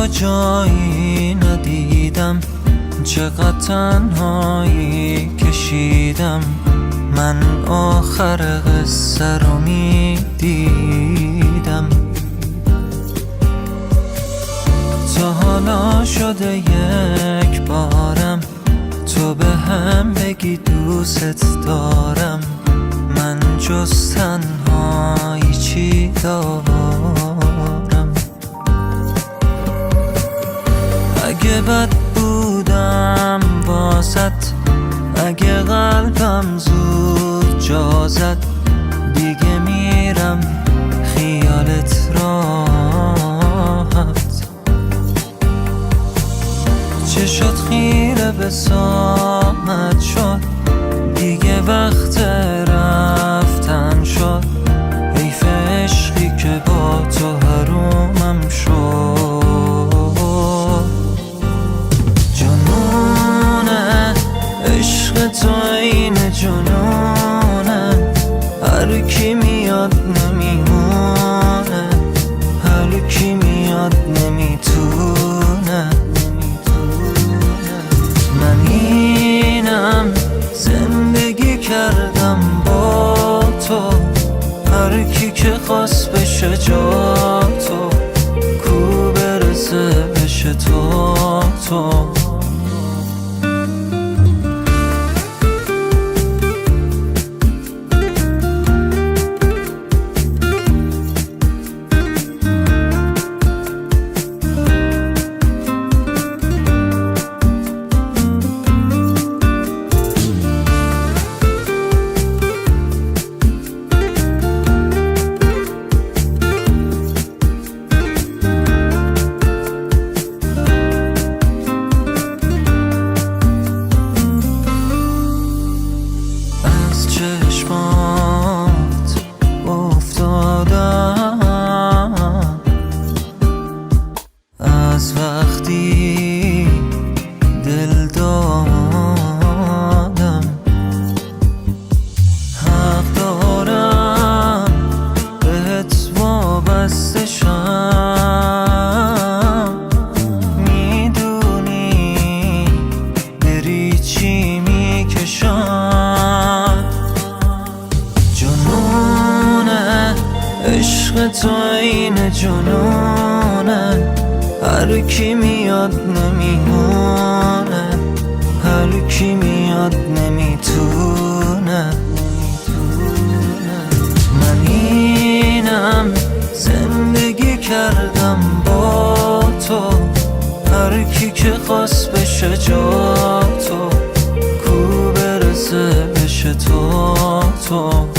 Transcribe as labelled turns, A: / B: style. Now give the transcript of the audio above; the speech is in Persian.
A: تو جایی ندیدم، چقدر تنهایی کشیدم. من آخر قصه رو میدیدم. تا حالا شده یک بارم تو به هم بگی دوست دارم. من جز تنهایی چی دارم؟ اگه بد بودم واسط، اگه قلبم زود جا زد، دیگه میرم خیالت راحت. چشات خیره به ساعت شد، دیگه وقت رفتن شد. حیف عشقی که با تو حرومم شد. جنونه عشق تو این جنونه، هر کی میاد نمیمونه، هر کی میاد نمیتونه. من اینم زندگی کردم با تو، هر کی که خواست بشه جا تو، کو برسه بشه تو. چشمات افتادم از وقتی دل دادم. حق دارم بهت وابسته شم، میدونی بری چی میکشم. جنونه عشق تو این جنونه، هر کی میاد نمیمونه، هر کی میاد نمیتونه. من اینم زندگی کردم با تو، هر کی که خواست بشه جا تو، کو برسه بشه تو.